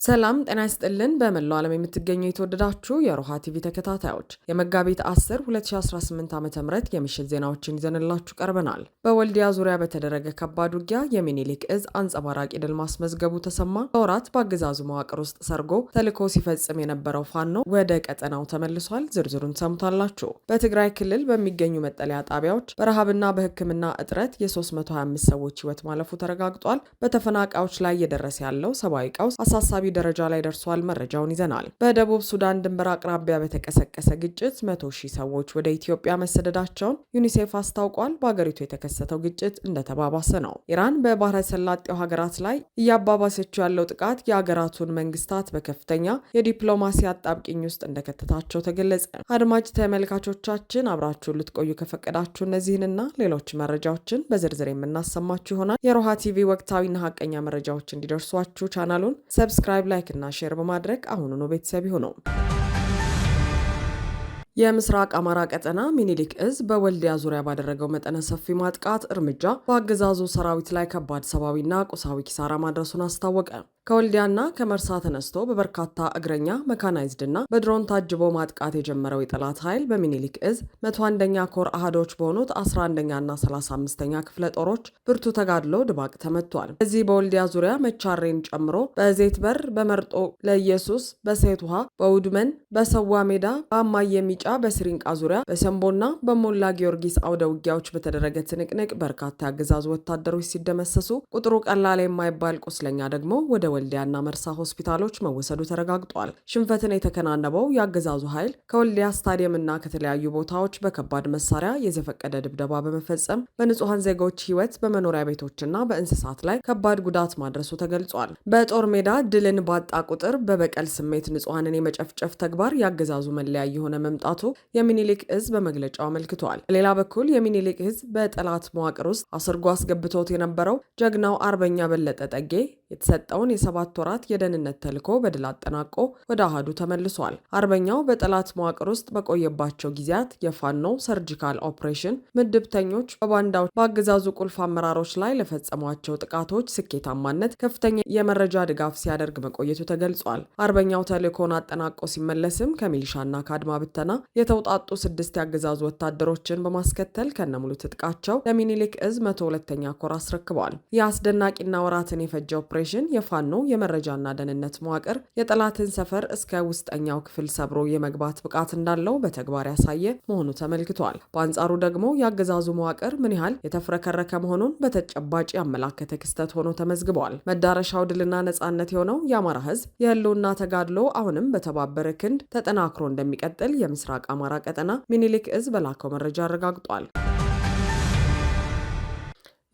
ሰላም ጤና ይስጥልን። በመላው ዓለም የምትገኙ የተወደዳችሁ የሮሃ ቲቪ ተከታታዮች የመጋቢት 10 2018 ዓ.ም የምሽት ዜናዎችን ይዘንላችሁ ቀርበናል። በወልዲያ ዙሪያ በተደረገ ከባድ ውጊያ የሚኒሊክ እዝ አንጸባራቂ ድል ማስመዝገቡ ተሰማ። በወራት በአገዛዙ መዋቅር ውስጥ ሰርጎ ተልዕኮ ሲፈጽም የነበረው ፋኖ ወደ ቀጠናው ተመልሷል። ዝርዝሩን ሰምታላችሁ። በትግራይ ክልል በሚገኙ መጠለያ ጣቢያዎች በረሃብና በሕክምና እጥረት የ325 ሰዎች ሕይወት ማለፉ ተረጋግጧል። በተፈናቃዮች ላይ እየደረሰ ያለው ሰብአዊ ቀውስ አሳሳቢ ደረጃ ላይ ደርሷል። መረጃውን ይዘናል። በደቡብ ሱዳን ድንበር አቅራቢያ በተቀሰቀሰ ግጭት 100,000 ሰዎች ወደ ኢትዮጵያ መሰደዳቸውን ዩኒሴፍ አስታውቋል። በአገሪቱ የተከሰተው ግጭት እንደተባባሰ ነው። ኢራን በባህረ ሰላጤው ሀገራት ላይ እያባባሰችው ያለው ጥቃት የሀገራቱን መንግስታት በከፍተኛ የዲፕሎማሲ አጣብቂኝ ውስጥ እንደከተታቸው ተገለጸ። አድማጭ ተመልካቾቻችን አብራችሁን ልትቆዩ ከፈቀዳችሁ እነዚህንና ሌሎች መረጃዎችን በዝርዝር የምናሰማችሁ ይሆናል። የሮሃ ቲቪ ወቅታዊና ሀቀኛ መረጃዎች እንዲደርሷችሁ ቻናሉን ሰብስክራይብ፣ ላይክ እና ሼር በማድረግ አሁኑኑ ቤተሰብ ይሁኑ። የምስራቅ አማራ ቀጠና ሚኒሊክ እዝ በወልዲያ ዙሪያ ባደረገው መጠነ ሰፊ ማጥቃት እርምጃ በአገዛዙ ሰራዊት ላይ ከባድ ሰብአዊና ቁሳዊ ኪሳራ ማድረሱን አስታወቀ። ከወልዲያና ከመርሳ ተነስቶ በበርካታ እግረኛ መካናይዝድና በድሮን ታጅቦ ማጥቃት የጀመረው የጠላት ኃይል በሚኒሊክ እዝ 101ኛ ኮር አህዶች በሆኑት 11ኛና 35ኛ ክፍለ ጦሮች ብርቱ ተጋድሎ ድባቅ ተመቷል። በዚህ በወልዲያ ዙሪያ መቻሬን ጨምሮ በዜት በር፣ በመርጦ ለኢየሱስ፣ በሴት ውሃ፣ በውድመን፣ በሰዋ ሜዳ፣ በአማይ የሚጫ፣ በስሪንቃ ዙሪያ፣ በሰንቦና በሞላ ጊዮርጊስ አውደ ውጊያዎች በተደረገ ትንቅንቅ በርካታ የአገዛዙ ወታደሮች ሲደመሰሱ ቁጥሩ ቀላል የማይባል ቁስለኛ ደግሞ ወደ ወልዲያና መርሳ ሆስፒታሎች መወሰዱ ተረጋግጧል። ሽንፈትን የተከናነበው የአገዛዙ ኃይል ከወልዲያ ስታዲየምና ከተለያዩ ቦታዎች በከባድ መሳሪያ የዘፈቀደ ድብደባ በመፈጸም በንጹሐን ዜጎች ሕይወት፣ በመኖሪያ ቤቶችና በእንስሳት ላይ ከባድ ጉዳት ማድረሱ ተገልጿል። በጦር ሜዳ ድልን ባጣ ቁጥር በበቀል ስሜት ንጹሐንን የመጨፍጨፍ ተግባር የአገዛዙ መለያ የሆነ መምጣቱ የሚኒሊክ እዝ በመግለጫው አመልክቷል። በሌላ በኩል የሚኒሊክ እዝ በጠላት መዋቅር ውስጥ አስርጎ አስገብቶት የነበረው ጀግናው አርበኛ በለጠ ጠጌ የተሰጠውን የ7 ወራት የደህንነት ተልዕኮ በድል አጠናቆ ወደ አሃዱ ተመልሷል። አርበኛው በጠላት መዋቅር ውስጥ በቆየባቸው ጊዜያት የፋኖ ሰርጂካል ኦፕሬሽን ምድብተኞች በባንዳዎች በአገዛዙ ቁልፍ አመራሮች ላይ ለፈጸሟቸው ጥቃቶች ስኬታማነት ከፍተኛ የመረጃ ድጋፍ ሲያደርግ መቆየቱ ተገልጿል። አርበኛው ተልዕኮን አጠናቆ ሲመለስም ከሚሊሻና ከአድማ ብተና የተውጣጡ 6 የአገዛዙ ወታደሮችን በማስከተል ከነሙሉ ትጥቃቸው ለሚኒሊክ እዝ 102ኛ ኮር አስረክበዋል። የአስደናቂና ወራትን የፈጀ ኦፕሬሽን የፋኖ የመረጃና ደህንነት መዋቅር የጠላትን ሰፈር እስከ ውስጠኛው ክፍል ሰብሮ የመግባት ብቃት እንዳለው በተግባር ያሳየ መሆኑ ተመልክቷል። በአንጻሩ ደግሞ የአገዛዙ መዋቅር ምን ያህል የተፍረከረከ መሆኑን በተጨባጭ ያመላከተ ክስተት ሆኖ ተመዝግበዋል። መዳረሻው ድልና ነጻነት የሆነው የአማራ ሕዝብ የህልውና ተጋድሎ አሁንም በተባበረ ክንድ ተጠናክሮ እንደሚቀጥል የምስራቅ አማራ ቀጠና ሚኒሊክ እዝ በላከው መረጃ አረጋግጧል።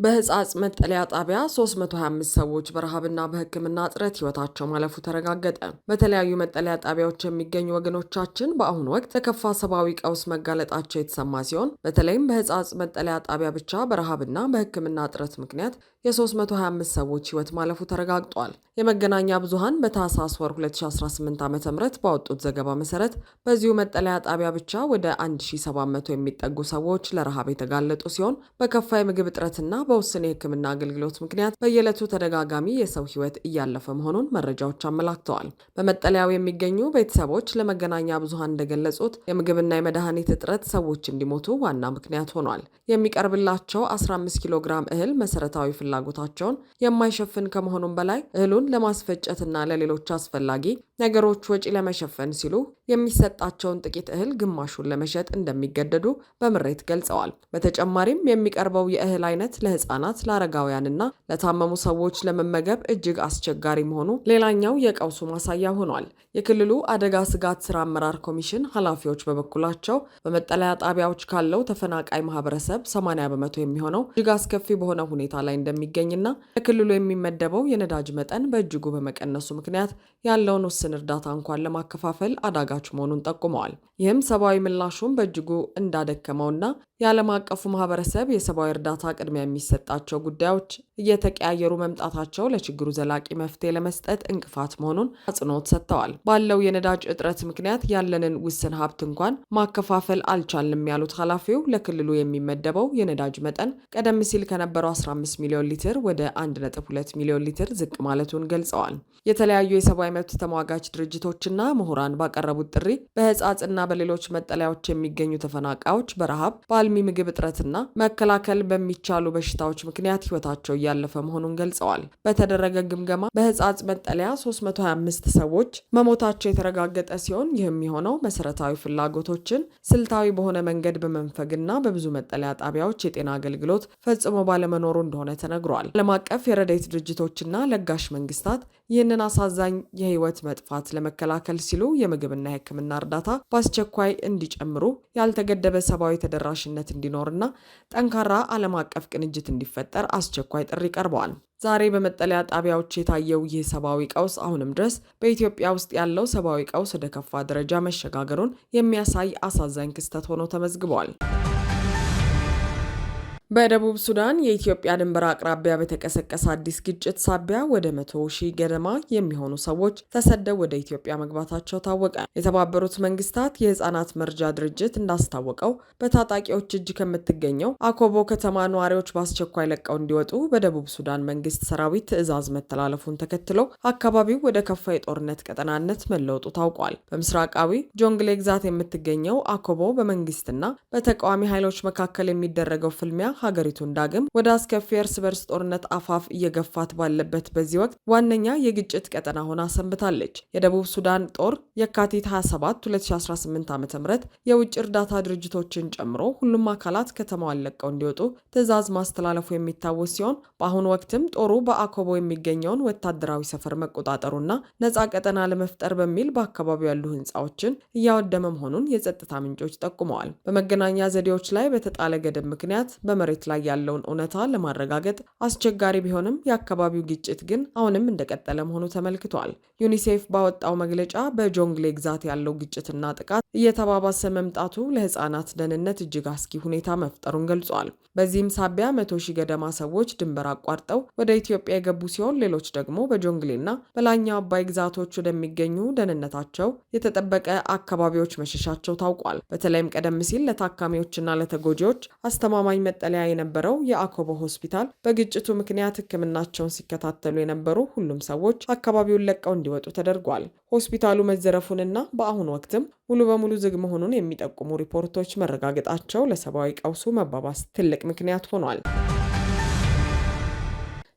በህጻጽ መጠለያ ጣቢያ 325 ሰዎች በረሃብና በሕክምና እጥረት ህይወታቸው ማለፉ ተረጋገጠ። በተለያዩ መጠለያ ጣቢያዎች የሚገኙ ወገኖቻችን በአሁኑ ወቅት ለከፋ ሰብአዊ ቀውስ መጋለጣቸው የተሰማ ሲሆን በተለይም በህጻጽ መጠለያ ጣቢያ ብቻ በረሃብና በሕክምና እጥረት ምክንያት የ325 ሰዎች ህይወት ማለፉ ተረጋግጧል። የመገናኛ ብዙሃን በታህሳስ ወር 2018 ዓ.ም ባወጡት ዘገባ መሰረት በዚሁ መጠለያ ጣቢያ ብቻ ወደ 1700 የሚጠጉ ሰዎች ለረሃብ የተጋለጡ ሲሆን በከፋ የምግብ እጥረትና በውስን የህክምና አገልግሎት ምክንያት በየዕለቱ ተደጋጋሚ የሰው ህይወት እያለፈ መሆኑን መረጃዎች አመላክተዋል። በመጠለያው የሚገኙ ቤተሰቦች ለመገናኛ ብዙሃን እንደገለጹት የምግብና የመድኃኒት እጥረት ሰዎች እንዲሞቱ ዋና ምክንያት ሆኗል። የሚቀርብላቸው 15 ኪሎ ግራም እህል መሰረታዊ ፍላጎታቸውን የማይሸፍን ከመሆኑም በላይ እህሉን ለማስፈጨትና ለሌሎች አስፈላጊ ነገሮች ወጪ ለመሸፈን ሲሉ የሚሰጣቸውን ጥቂት እህል ግማሹን ለመሸጥ እንደሚገደዱ በምሬት ገልጸዋል። በተጨማሪም የሚቀርበው የእህል አይነት ለህፃናት፣ ለአረጋውያንና ለታመሙ ሰዎች ለመመገብ እጅግ አስቸጋሪ መሆኑ ሌላኛው የቀውሱ ማሳያ ሆኗል። የክልሉ አደጋ ስጋት ስራ አመራር ኮሚሽን ኃላፊዎች በበኩላቸው በመጠለያ ጣቢያዎች ካለው ተፈናቃይ ማህበረሰብ 80 በመቶ የሚሆነው እጅግ አስከፊ በሆነ ሁኔታ ላይ እንደሚገኝና ለክልሉ የሚመደበው የነዳጅ መጠን በእጅጉ በመቀነሱ ምክንያት ያለውን ውስን እርዳታ እንኳን ለማከፋፈል አዳጋች መሆኑን ጠቁመዋል። ይህም ሰብአዊ ምላሹን በእጅጉ እንዳደከመውና የዓለም አቀፉ ማህበረሰብ የሰብአዊ እርዳታ ቅድሚያ የሚሰጣቸው ጉዳዮች እየተቀያየሩ መምጣታቸው ለችግሩ ዘላቂ መፍትሄ ለመስጠት እንቅፋት መሆኑን አጽንኦት ሰጥተዋል። ባለው የነዳጅ እጥረት ምክንያት ያለንን ውስን ሀብት እንኳን ማከፋፈል አልቻልንም ያሉት ኃላፊው ለክልሉ የሚመደበው የነዳጅ መጠን ቀደም ሲል ከነበረው 15 ሚሊዮን ሊትር ወደ 1.2 ሚሊዮን ሊትር ዝቅ ማለቱን ገልጸዋል። የተለያዩ የሰብአዊ መብት ተሟጋች ድርጅቶችና ምሁራን ባቀረቡት ጥሪ በህጻጽና በሌሎች መጠለያዎች የሚገኙ ተፈናቃዮች በረሃብ በአልሚ ምግብ እጥረትና መከላከል በሚቻሉ በሽታዎች ምክንያት ህይወታቸው እያለፈ መሆኑን ገልጸዋል። በተደረገ ግምገማ በህጻጽ መጠለያ 325 ሰዎች መሞታቸው የተረጋገጠ ሲሆን ይህም የሆነው መሰረታዊ ፍላጎቶችን ስልታዊ በሆነ መንገድ በመንፈግና በብዙ መጠለያ ጣቢያዎች የጤና አገልግሎት ፈጽሞ ባለመኖሩ እንደሆነ ተነግሯል። ዓለም አቀፍ የረድኤት ድርጅቶችና ለጋሽ መንግስታት ይህንን አሳዛኝ የህይወት መጥፋት ለመከላከል ሲሉ የምግብና የሕክምና እርዳታ በአስቸኳይ እንዲጨምሩ፣ ያልተገደበ ሰብአዊ ተደራሽነት እንዲኖርና ጠንካራ ዓለም አቀፍ ቅንጅት እንዲፈጠር አስቸኳይ ጥሪ ቀርበዋል። ዛሬ በመጠለያ ጣቢያዎች የታየው ይህ ሰብአዊ ቀውስ አሁንም ድረስ በኢትዮጵያ ውስጥ ያለው ሰብአዊ ቀውስ ወደ ከፋ ደረጃ መሸጋገሩን የሚያሳይ አሳዛኝ ክስተት ሆኖ ተመዝግቧል። በደቡብ ሱዳን የኢትዮጵያ ድንበር አቅራቢያ በተቀሰቀሰ አዲስ ግጭት ሳቢያ ወደ 100,000 ገደማ የሚሆኑ ሰዎች ተሰደው ወደ ኢትዮጵያ መግባታቸው ታወቀ። የተባበሩት መንግስታት የህፃናት መርጃ ድርጅት እንዳስታወቀው በታጣቂዎች እጅ ከምትገኘው አኮቦ ከተማ ነዋሪዎች በአስቸኳይ ለቀው እንዲወጡ በደቡብ ሱዳን መንግስት ሰራዊት ትዕዛዝ መተላለፉን ተከትሎ አካባቢው ወደ ከፋ የጦርነት ቀጠናነት መለወጡ ታውቋል። በምስራቃዊ ጆንግሌ ግዛት የምትገኘው አኮቦ በመንግስትና በተቃዋሚ ኃይሎች መካከል የሚደረገው ፍልሚያ ሀገሪቱን ዳግም ወደ አስከፊ እርስ በርስ ጦርነት አፋፍ እየገፋት ባለበት በዚህ ወቅት ዋነኛ የግጭት ቀጠና ሆና ሰንብታለች። የደቡብ ሱዳን ጦር የካቲት 27 2018 ዓ.ም የውጭ እርዳታ ድርጅቶችን ጨምሮ ሁሉም አካላት ከተማዋን ለቀው እንዲወጡ ትዕዛዝ ማስተላለፉ የሚታወስ ሲሆን በአሁኑ ወቅትም ጦሩ በአኮቦ የሚገኘውን ወታደራዊ ሰፈር መቆጣጠሩና ነፃ ቀጠና ለመፍጠር በሚል በአካባቢው ያሉ ህንፃዎችን እያወደመ መሆኑን የጸጥታ ምንጮች ጠቁመዋል። በመገናኛ ዘዴዎች ላይ በተጣለ ገደብ ምክንያት በመሬት ላይ ያለውን እውነታ ለማረጋገጥ አስቸጋሪ ቢሆንም የአካባቢው ግጭት ግን አሁንም እንደቀጠለ መሆኑ ተመልክቷል። ዩኒሴፍ ባወጣው መግለጫ በጆንግሌ ግዛት ያለው ግጭትና ጥቃት እየተባባሰ መምጣቱ ለህፃናት ደህንነት እጅግ አስጊ ሁኔታ መፍጠሩን ገልጿል። በዚህም ሳቢያ 100,000 ገደማ ሰዎች ድንበር አቋርጠው ወደ ኢትዮጵያ የገቡ ሲሆን ሌሎች ደግሞ በጆንግሌና በላይኛው አባይ ግዛቶች ወደሚገኙ ደህንነታቸው የተጠበቀ አካባቢዎች መሸሻቸው ታውቋል። በተለይም ቀደም ሲል ለታካሚዎችና ለተጎጂዎች አስተማማኝ መጠለያ የነበረው የአኮቦ ሆስፒታል በግጭቱ ምክንያት ሕክምናቸውን ሲከታተሉ የነበሩ ሁሉም ሰዎች አካባቢውን ለቀው እንዲወጡ ተደርጓል። ሆስፒታሉ መዘረፉንና በአሁኑ ወቅትም ሙሉ በሙሉ ዝግ መሆኑን የሚጠቁሙ ሪፖርቶች መረጋገጣቸው ለሰብአዊ ቀውሱ መባባስ ትልቅ ምክንያት ሆኗል።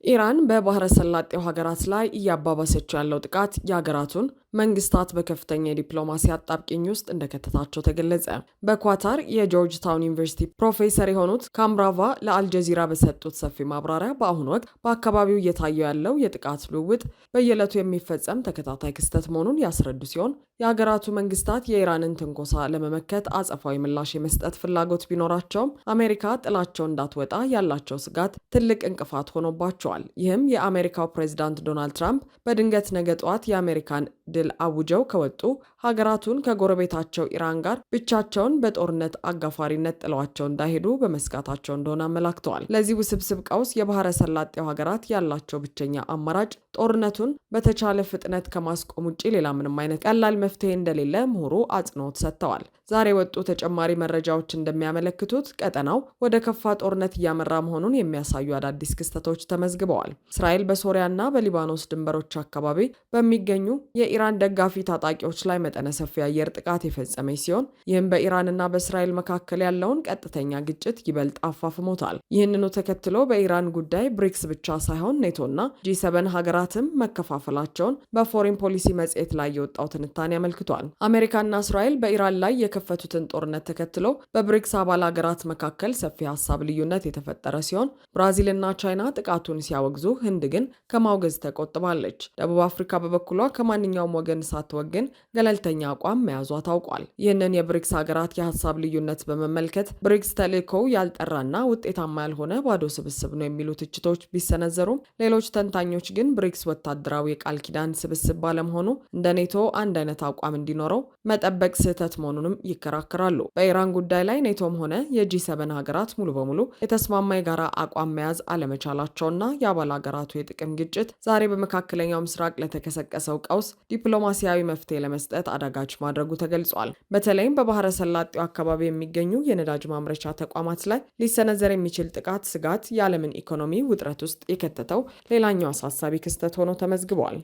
ኢራን በባህረ ሰላጤው ሀገራት ላይ እያባባሰችው ያለው ጥቃት የሀገራቱን መንግስታት በከፍተኛ የዲፕሎማሲ አጣብቂኝ ውስጥ እንደከተታቸው ተገለጸ። በኳታር የጆርጅ ታውን ዩኒቨርሲቲ ፕሮፌሰር የሆኑት ካምራቫ ለአልጀዚራ በሰጡት ሰፊ ማብራሪያ በአሁኑ ወቅት በአካባቢው እየታየው ያለው የጥቃት ልውውጥ በየዕለቱ የሚፈጸም ተከታታይ ክስተት መሆኑን ያስረዱ ሲሆን የሀገራቱ መንግስታት የኢራንን ትንኮሳ ለመመከት አጸፋዊ ምላሽ የመስጠት ፍላጎት ቢኖራቸውም አሜሪካ ጥላቸው እንዳትወጣ ያላቸው ስጋት ትልቅ እንቅፋት ሆኖባቸዋል። ይህም የአሜሪካው ፕሬዚዳንት ዶናልድ ትራምፕ በድንገት ነገ ጠዋት የአሜሪካን ድል አውጀው ከወጡ ሀገራቱን ከጎረቤታቸው ኢራን ጋር ብቻቸውን በጦርነት አጋፋሪነት ጥለዋቸው እንዳይሄዱ በመስጋታቸው እንደሆነ አመላክተዋል። ለዚህ ውስብስብ ቀውስ የባህረ ሰላጤው ሀገራት ያላቸው ብቸኛ አማራጭ ጦርነቱን በተቻለ ፍጥነት ከማስቆም ውጭ ሌላ ምንም አይነት ቀላል መፍትሄ እንደሌለ ምሁሩ አጽንኦት ሰጥተዋል። ዛሬ የወጡ ተጨማሪ መረጃዎች እንደሚያመለክቱት ቀጠናው ወደ ከፋ ጦርነት እያመራ መሆኑን የሚያሳዩ አዳዲስ ክስተቶች ተመዝግበዋል። እስራኤል በሶሪያና በሊባኖስ ድንበሮች አካባቢ በሚገኙ የኢራን ደጋፊ ታጣቂዎች ላይ መጠነ ሰፊ አየር ጥቃት የፈጸመች ሲሆን ይህም በኢራንና በእስራኤል መካከል ያለውን ቀጥተኛ ግጭት ይበልጥ አፋፍሞታል። ይህንኑ ተከትሎ በኢራን ጉዳይ ብሪክስ ብቻ ሳይሆን ኔቶና G7 ሀገራትም መከፋፈላቸውን በፎሬን ፖሊሲ መጽሔት ላይ የወጣው ትንታኔ አመልክቷል። አሜሪካና እስራኤል በኢራን ላይ የከፈቱትን ጦርነት ተከትሎ በብሪክስ አባል ሀገራት መካከል ሰፊ ሀሳብ ልዩነት የተፈጠረ ሲሆን ብራዚልና ቻይና ጥቃቱን ሲያወግዙ፣ ህንድ ግን ከማውገዝ ተቆጥባለች። ደቡብ አፍሪካ በበኩሏ ከማንኛውም ወገን ሳትወግን ገለልተኛ አቋም መያዟ ታውቋል። ይህንን የብሪክስ ሀገራት የሀሳብ ልዩነት በመመልከት ብሪክስ ተልዕኮው ያልጠራና ውጤታማ ያልሆነ ባዶ ስብስብ ነው የሚሉ ትችቶች ቢሰነዘሩም ሌሎች ተንታኞች ግን ብሪክስ የብሪክስ ወታደራዊ የቃል ኪዳን ስብስብ ባለመሆኑ እንደ ኔቶ አንድ አይነት አቋም እንዲኖረው መጠበቅ ስህተት መሆኑንም ይከራከራሉ። በኢራን ጉዳይ ላይ ኔቶም ሆነ የጂ7 ሀገራት ሙሉ በሙሉ የተስማማ የጋራ አቋም መያዝ አለመቻላቸውና የአባል ሀገራቱ የጥቅም ግጭት ዛሬ በመካከለኛው ምስራቅ ለተቀሰቀሰው ቀውስ ዲፕሎማሲያዊ መፍትሄ ለመስጠት አዳጋች ማድረጉ ተገልጿል። በተለይም በባህረ ሰላጤው አካባቢ የሚገኙ የነዳጅ ማምረቻ ተቋማት ላይ ሊሰነዘር የሚችል ጥቃት ስጋት የዓለምን ኢኮኖሚ ውጥረት ውስጥ የከተተው ሌላኛው አሳሳቢ ክስተት ሆኖ ተመዝግቧል።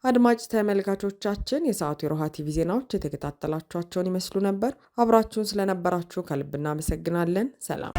አድማጭ ተመልካቾቻችን የሰዓቱ የሮሃ ቲቪ ዜናዎች የተከታተላችኋቸውን ይመስሉ ነበር። አብራችሁን ስለነበራችሁ ከልብ እናመሰግናለን። ሰላም።